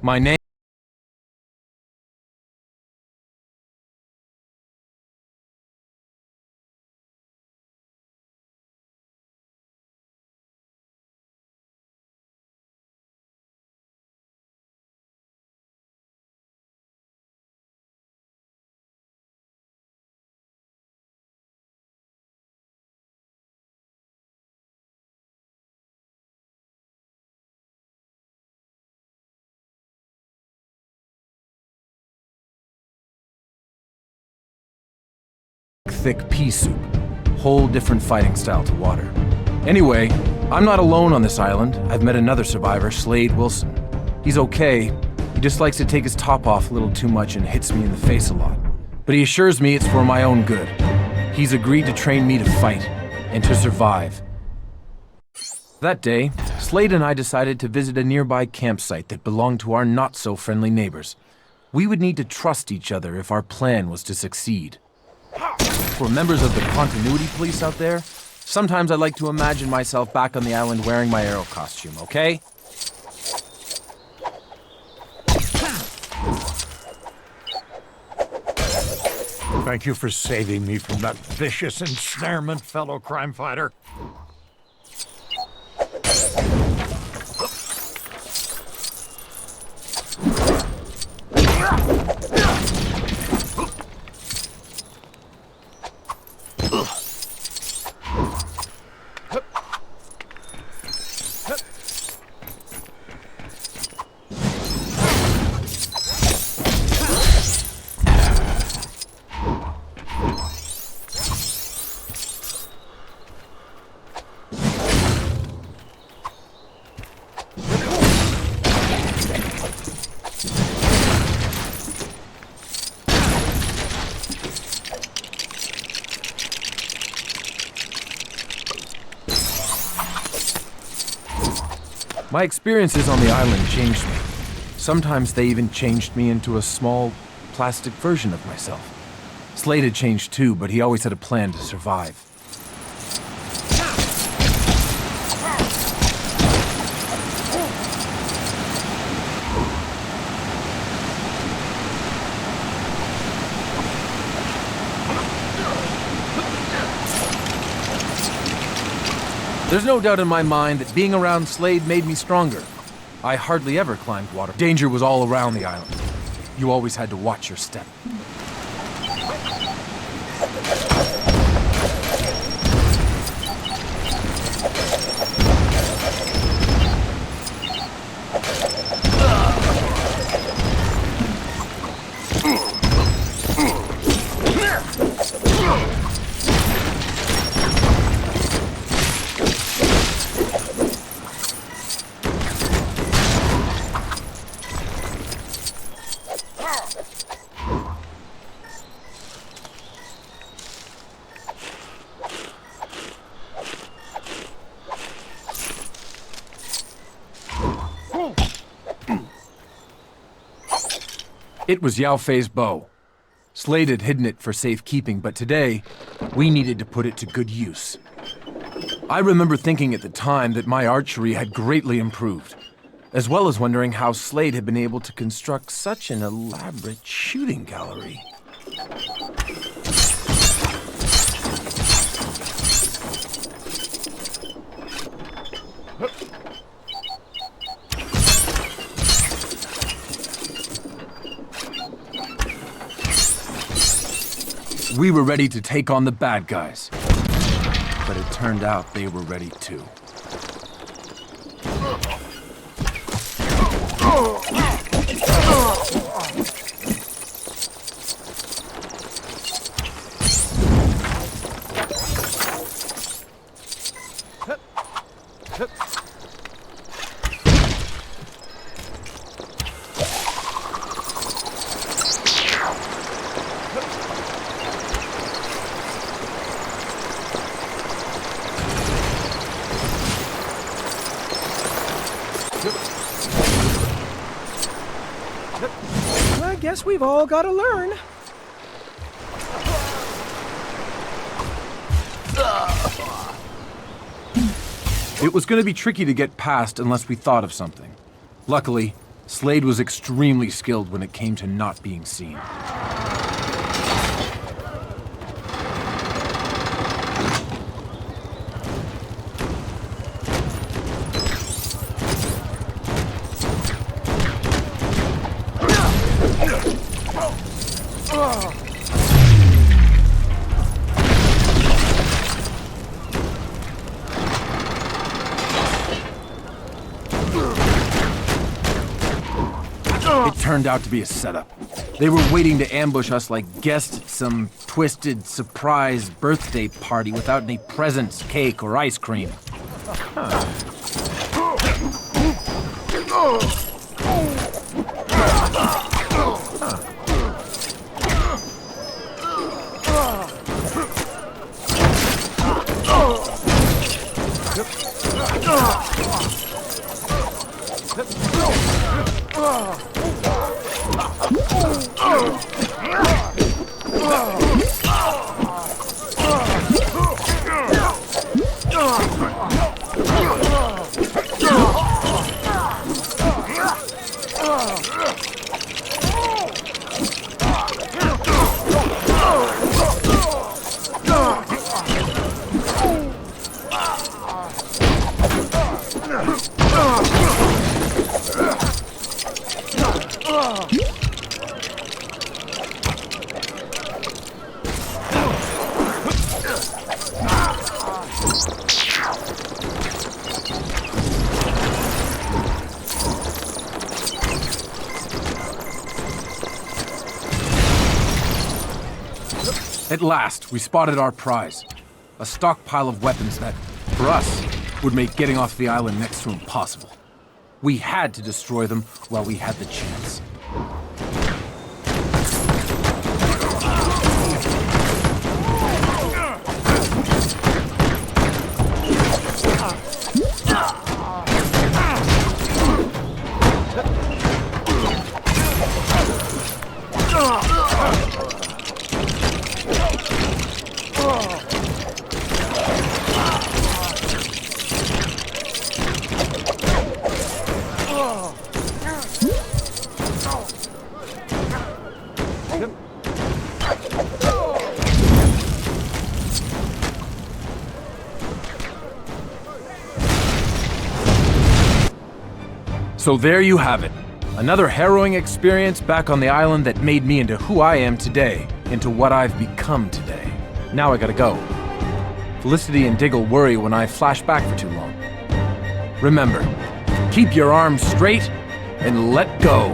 My name... thick pea soup. Whole different fighting style to water. Anyway, I'm not alone on this island. I've met another survivor, Slade Wilson. He's okay. He just likes to take his top off a little too much and hits me in the face a lot. But he assures me it's for my own good. He's agreed to train me to fight and to survive. That day, Slade and I decided to visit a nearby campsite that belonged to our not-so-friendly neighbors. We would need to trust each other if our plan was to succeed. For members of the continuity police out there, sometimes I like to imagine myself back on the island wearing my Arrow costume, okay? Thank you for saving me from that vicious ensnarement, fellow crime fighter. My experiences on the island changed me. Sometimes they even changed me into a small, plastic version of myself. Slade had changed too, but he always had a plan to survive. There's no doubt in my mind that being around Slade made me stronger. I hardly ever climbed water. Danger was all around the island. You always had to watch your step. It was Yao Fei's bow. Slade had hidden it for safekeeping, but today, we needed to put it to good use. I remember thinking at the time that my archery had greatly improved, as well as wondering how Slade had been able to construct such an elaborate shooting gallery. We were ready to take on the bad guys. But it turned out they were ready too. I guess we've all got to learn. It was going to be tricky to get past unless we thought of something. Luckily, Slade was extremely skilled when it came to not being seen. It turned out to be a setup. They were waiting to ambush us like guests at some twisted surprise birthday party without any presents, cake, or ice cream. At last, we spotted our prize. A stockpile of weapons that, for us, would make getting off the island next to impossible. We had to destroy them while we had the chance. So there you have it. Another harrowing experience back on the island that made me into who I am today, into what I've become today. Now I gotta go. Felicity and Diggle worry when I flash back for too long. Remember, keep your arms straight and let go.